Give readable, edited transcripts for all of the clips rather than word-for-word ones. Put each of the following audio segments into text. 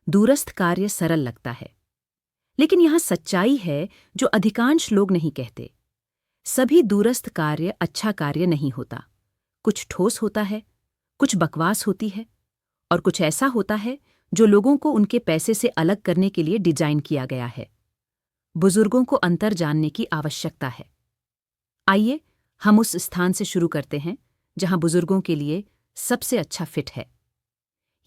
दूरस्थ कार्य सरल लगता है, लेकिन यहां सच्चाई है जो अधिकांश लोग नहीं कहते। सभी दूरस्थ कार्य अच्छा कार्य नहीं होता। कुछ ठोस होता है, कुछ बकवास होती है, और कुछ ऐसा होता है जो लोगों को उनके पैसे से अलग करने के लिए डिजाइन किया गया है। बुजुर्गों को अंतर जानने की आवश्यकता है। आइए हम उस स्थान से शुरू करते हैं जहां बुजुर्गों के लिए सबसे अच्छा फिट है।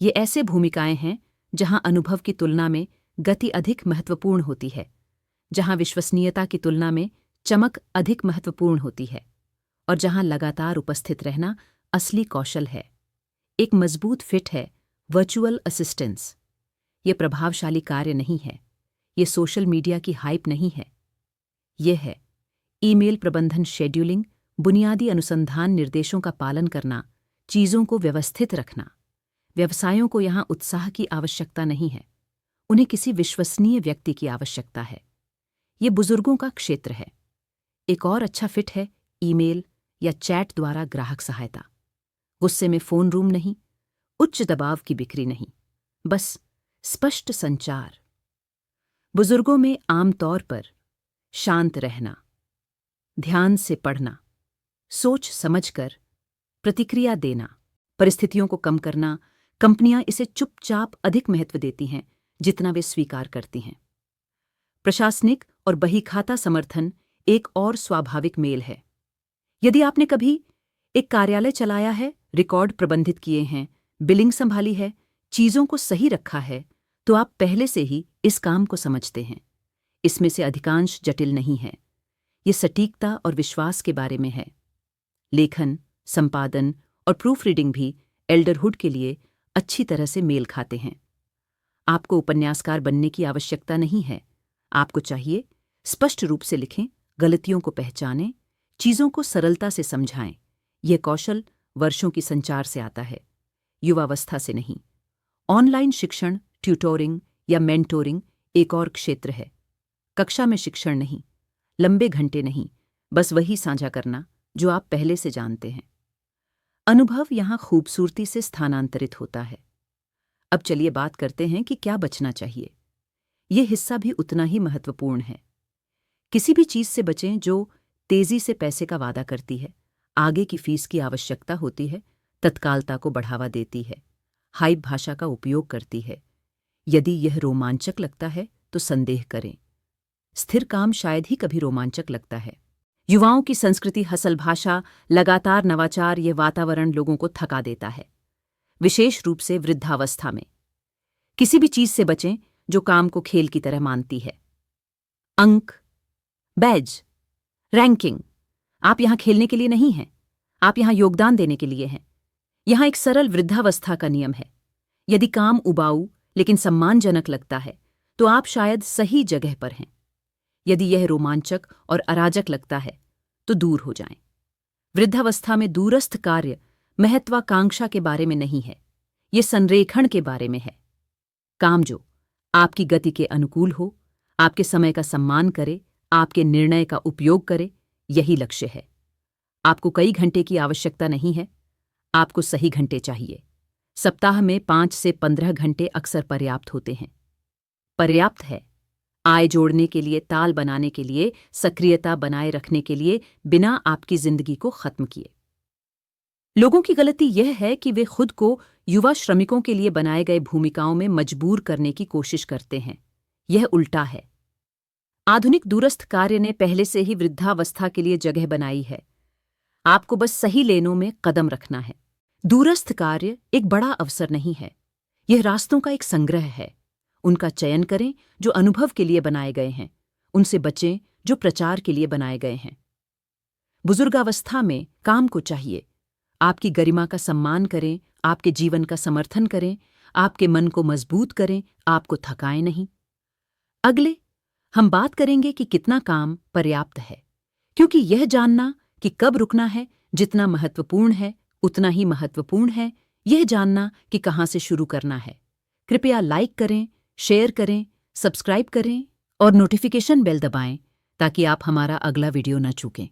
ये ऐसे भूमिकाएं हैं जहां अनुभव की तुलना में गति अधिक महत्वपूर्ण होती है, जहां विश्वसनीयता की तुलना में चमक अधिक महत्वपूर्ण होती है, और जहां लगातार उपस्थित रहना असली कौशल है। एक मजबूत फिट है वर्चुअल असिस्टेंस। ये प्रभावशाली कार्य नहीं है, ये सोशल मीडिया की हाइप नहीं है। ये है ईमेल प्रबंधन, शेड्यूलिंग, बुनियादी अनुसंधान निर्देशों का पालन करना, चीजों को व्यवस्थित रखना। व्यवसायों को यहां उत्साह की आवश्यकता नहीं है, उन्हें किसी विश्वसनीय व्यक्ति की आवश्यकता है। ये बुजुर्गों का क्षेत्र है। एक और अच्छा फिट है ईमेल या चैट द्वारा ग्राहक सहायता। गुस्से में फोन रूम नहीं, उच्च दबाव की बिक्री नहीं, बस स्पष्ट संचार। बुजुर्गों में आमतौर पर शांत रहना, ध्यान से पढ़ना, सोच समझकर प्रतिक्रिया देना, परिस्थितियों को कम करना। कंपनियां इसे चुपचाप अधिक महत्व देती हैं जितना वे स्वीकार करती हैं। प्रशासनिक और बहीखाता समर्थन एक और स्वाभाविक मेल है। यदि आपने कभी एक कार्यालय चलाया है, रिकॉर्ड प्रबंधित किए हैं, बिलिंग संभाली है, चीजों को सही रखा है, तो आप पहले से ही इस काम को समझते हैं। इसमें से अधिकांश जटिल नहीं है। ये सटीकता और विश्वास के बारे में है। लेखन, संपादन और प्रूफ रीडिंग भी एल्डरहुड के लिए अच्छी तरह से मेल खाते हैं। आपको उपन्यासकार बनने की आवश्यकता नहीं है। आपको चाहिए स्पष्ट रूप से लिखें, गलतियों को पहचानें, चीजों को सरलता से समझाएं। यह कौशल वर्षों की संचार से आता है, युवावस्था से नहीं। ऑनलाइन शिक्षण, ट्यूटोरिंग या मेंटोरिंग एक और क्षेत्र है। कक्षा में शिक्षण नहीं, लंबे घंटे नहीं, बस वही साझा करना जो आप पहले से जानते हैं। अनुभव यहां खूबसूरती से स्थानांतरित होता है। अब चलिए बात करते हैं कि क्या बचना चाहिए। यह हिस्सा भी उतना ही महत्वपूर्ण है। किसी भी चीज से बचें जो तेजी से पैसे का वादा करती है, आगे की फीस की आवश्यकता होती है, तत्कालता को बढ़ावा देती है, हाइप भाषा का उपयोग करती है। यदि यह रोमांचक लगता है तो संदेह करें। स्थिर काम शायद ही कभी रोमांचक लगता है। युवाओं की संस्कृति, हसल भाषा, लगातार नवाचार, यह वातावरण लोगों को थका देता है, विशेष रूप से वृद्धावस्था में। किसी भी चीज से बचें जो काम को खेल की तरह मानती है। अंक, बैज, रैंकिंग, आप यहां खेलने के लिए नहीं हैं, आप यहां योगदान देने के लिए हैं। यहां एक सरल वृद्धावस्था का नियम है। यदि काम उबाऊ लेकिन सम्मानजनक लगता है तो आप शायद सही जगह पर हैं। यदि यह रोमांचक और अराजक लगता है तो दूर हो जाएं। वृद्धावस्था में दूरस्थ कार्य महत्वाकांक्षा के बारे में नहीं है, यह संरेखण के बारे में है। काम जो आपकी गति के अनुकूल हो, आपके समय का सम्मान करे, आपके निर्णय का उपयोग करे, यही लक्ष्य है। आपको कई घंटे की आवश्यकता नहीं है, आपको सही घंटे चाहिए। सप्ताह में 5 से 15 घंटे अक्सर पर्याप्त होते हैं। पर्याप्त है आय जोड़ने के लिए, ताल बनाने के लिए, सक्रियता बनाए रखने के लिए, बिना आपकी जिंदगी को खत्म किए। लोगों की गलती यह है कि वे खुद को युवा श्रमिकों के लिए बनाए गए भूमिकाओं में मजबूर करने की कोशिश करते हैं। यह उल्टा है। आधुनिक दूरस्थ कार्य ने पहले से ही वृद्धावस्था के लिए जगह बनाई है। आपको बस सही लेनों में कदम रखना है। दूरस्थ कार्य एक बड़ा अवसर नहीं है, यह रास्तों का एक संग्रह है। उनका चयन करें जो अनुभव के लिए बनाए गए हैं, उनसे बचें जो प्रचार के लिए बनाए गए हैं। बुजुर्गावस्था में काम को चाहिए। आपकी गरिमा का सम्मान करें, आपके जीवन का समर्थन करें, आपके मन को मजबूत करें, आपको थकाएं नहीं। अगले हम बात करेंगे कि कितना काम पर्याप्त है, क्योंकि यह जानना कि कब रुकना है जितना महत्वपूर्ण है, उतना ही महत्वपूर्ण है यह जानना कि कहां से शुरू करना है। कृपया लाइक करें, शेयर करें, सब्सक्राइब करें और नोटिफिकेशन बेल दबाएं ताकि आप हमारा अगला वीडियो न चूकें।